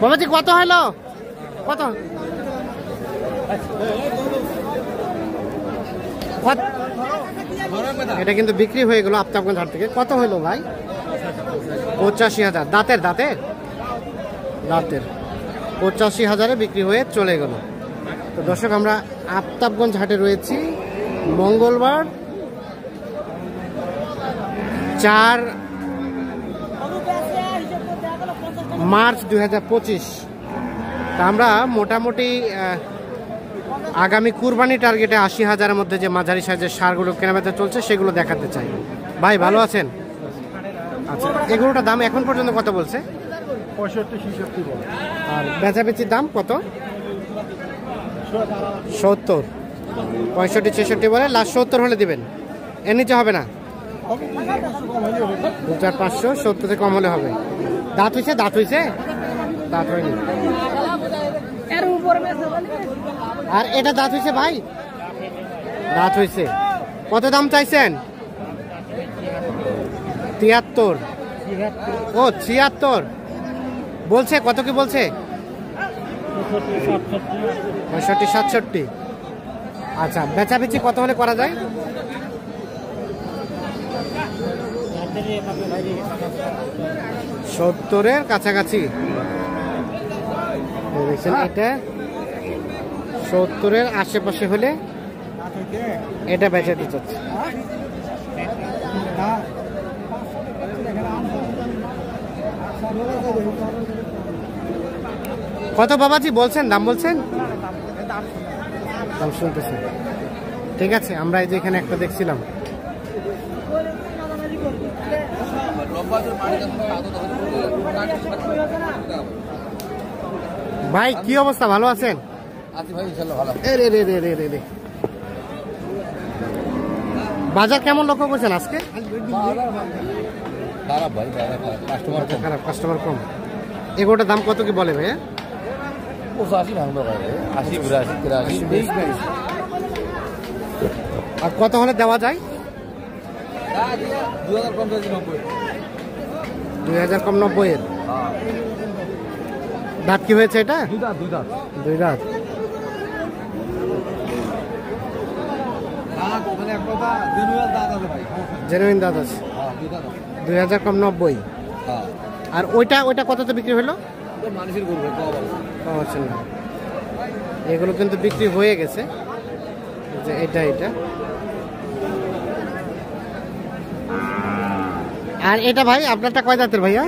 বাবাজি কত হলো? কত? এটা কিন্তু বিক্রি হয়ে গেল আফতাবগঞ্জ হাট থেকে। কত হলো ভাই? 85,000। দাঁতের দাঁতের দাঁতের 85,000-এ বিক্রি হয়ে চলে গেল। তো দর্শক, আমরা আফতাবগঞ্জ হাটে রয়েছি মঙ্গলবার 4 মার্চ 2025। তা আমরা মোটামুটি আগামী কুরবানি টার্গেটে 80,000-এর মধ্যে যে মাঝারি সাইজের সারগুলো কেনাবেচা চলছে সেগুলো দেখাতে চাই। ভাই ভালো আছেন? আচ্ছা, এগুলোটার দাম এখন পর্যন্ত কত বলছে? 65-66 বল। আর বেচাবেচির দাম কত? 70। 65-66 বলে, লাস্ট 70 হলে দিবেন, এর নিচে হবে না? 2,500, 70 থেকে কম হলে হবে। দাঁত হয়েছে? দাঁত হয়েছে? দাঁত হয়নি। আর এটা দাঁত হয়েছে ভাই? দাঁত হয়েছে। কত দাম চাইছেন? 73। ও 76 বলছে। কত কি বলছে? 65-67। আচ্ছা, বেচাবেচি কত হলে করা যায়? 70-এর কাছাকাছি দেখছেন। এটা 70-এর আশেপাশে হলে এটা বেচাতে চাচ্ছে। কত বাবাজি বলছেন? দাম বলছেন? দাম শুনতেছেন? ঠিক আছে, আমরা এই যে এখানে একটা দেখছিলাম। ভাই কি অবস্থা, ভালো আছেন? বাজার কেমন লক্ষ্য করছেন আজকে? খারাপ, কাস্টমার কম। এগুলোটার দাম কত কি বলে ভাইয়া? 85-82। আর কত হলে দেওয়া যায়? 2000 কম 90-এর। দাঁত কি হয়েছে এটা? দুই দাঁত। জেনুইন দাঁত আছে। 2000 কম 90। আর ওইটা কততে বিক্রি হলো? এগুলো কিন্তু বিক্রি হয়ে গেছে। এটা আর এটা ভাই আপনারটা কয় দাঁতের ভাইয়া?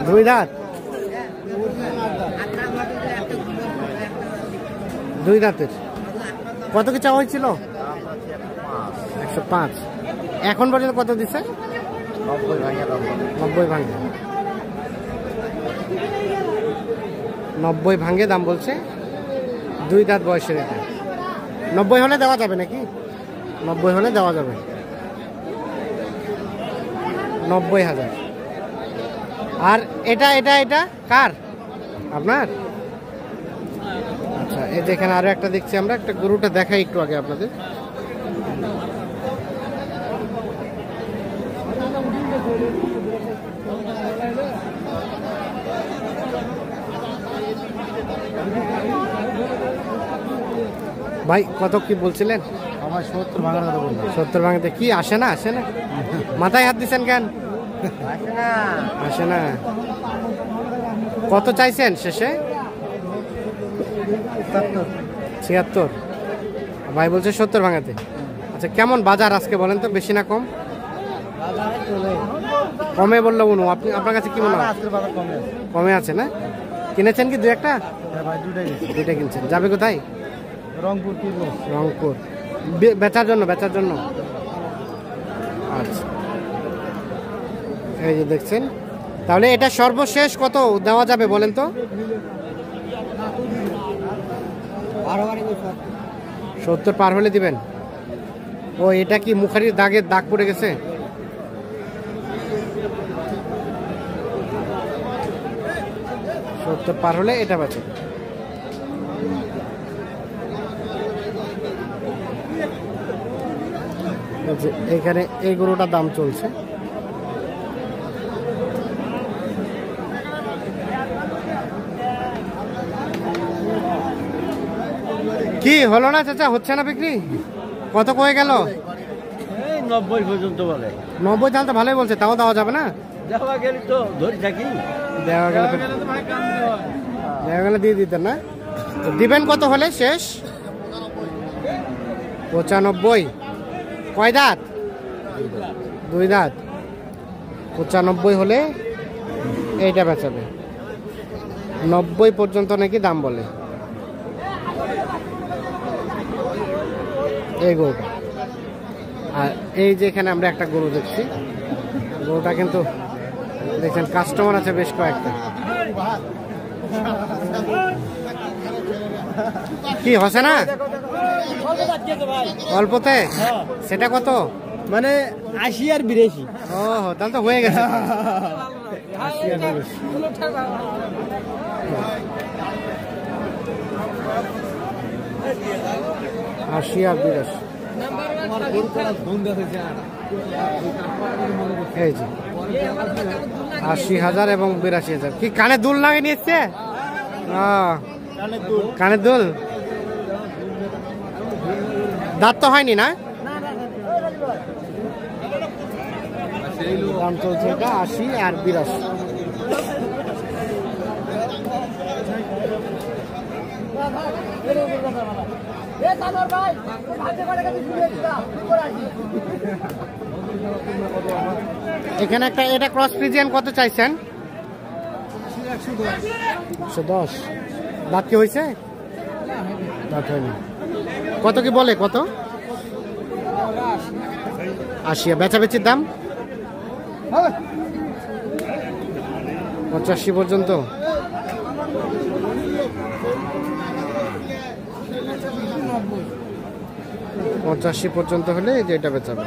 2 দাঁত। 2 দাঁতের। কত কি চাওয়া হয়েছিল? 105। এখন পর্যন্ত কত দিচ্ছে? 90 ভাঙে। 90 ভাঙে দাম বলছে। 2 দাঁত বয়সের এটা। 90 হলে দেওয়া যাবে নাকি? 90 হলে দেওয়া যাবে। 90,000। আর এটা কার? আপনার? আচ্ছা, এই যে এখানে আরো একটা দেখছি আমরা। একটা গরুটা দেখাই একটু আগে আপনাদের। ভাই কত কি বলছিলেন? আমার 70 ভাঙার কথা বললাম। 70 ভাঙাতে কি আসে না? মাথায় হাত দিচ্ছেন কেন? আসে না। কত চাইছেন শেষে? 76। ভাই বলছে 70 ভাঙাতে। আচ্ছা, কেমন বাজার আজকে বলেন তো, বেশি না কম? কমে বললো উনি। আপনার কাছে কি মনে হয়? কমে আছে না? কিনেছেন কি 2-1টা? দুইটা কিনছেন। যাবে কোথায়? রংপুর। রংপুর বেচার জন্য? আচ্ছা, এই যে দেখছেন। তাহলে এটা সর্বশেষ কত দেওয়া যাবে বলেন তো? 70 পার হলে দিবেন। ও এটা কি মুখারির দাগ পড়ে গেছে? সত্তর পার হলে এটা বেচে। এখানে এই গরুটার দাম চলছে কি হলো না চাচা, হচ্ছে না বিক্রি? কত কয়ে গেল? 90 পর্যন্ত বলে। 90 তাহলে তো ভালোই বলছে, তাও দেওয়া যাবে না? দেওয়া গেলে তো ধরে থাকি। দেওয়া গেলে দিয়ে দিতেন না? তো দিবেন কত হলে শেষ? 95। কয় দাঁত? 2 দাঁত। 95 হলে এইটা বেচাবে। 90 পর্যন্ত নাকি দাম বলে এই গরুটা। আর এই যে এখানে আমরা একটা গরু দেখছি, গরুটা কিন্তু দেখছেন কাস্টমার আছে বেশ কয়েকটা। কি হচ্ছে না অল্পতে? সেটা কত? মানে 80 আর 82। ও তাহলে তো হয়ে গেছে। 80 আর 82। 80 আর 82। এই যে 80,000 এবং 82,000। কি কানে দুল লাগিয়ে নিচ্ছে? কানের দুল। দাঁত তো হয়নি না? দাম চলছে এটা 80 আর 82। এখানে একটা এটা ক্রস ফ্রিজিয়ান কত চাইছেন? 110। দাঁত কি হয়েছে? দাঁত হয়নি। কত কি বলে? কত? 80। বেচাবেচির দাম 85 পর্যন্ত। পঁচাশি পর্যন্ত হলে এই যে এটা বেচাবে।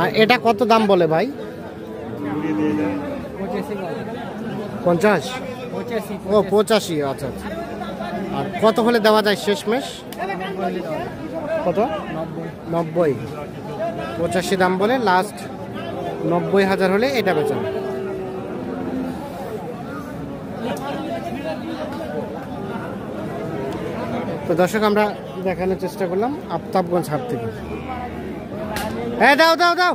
আর এটা কত দাম বলে ভাই? 50। ও 85। আচ্ছা আচ্ছা। আর কত হলে দেওয়া যায় শেষমেশ? কত? 90। 85 দাম বলে লাস্ট 90,000 হলে এটা বেচাবে। তো দর্শক আমরা দেখানোর চেষ্টা করলাম আফতাবগঞ্জ হাট থেকে। হ্যাঁ দাও দাও দাও।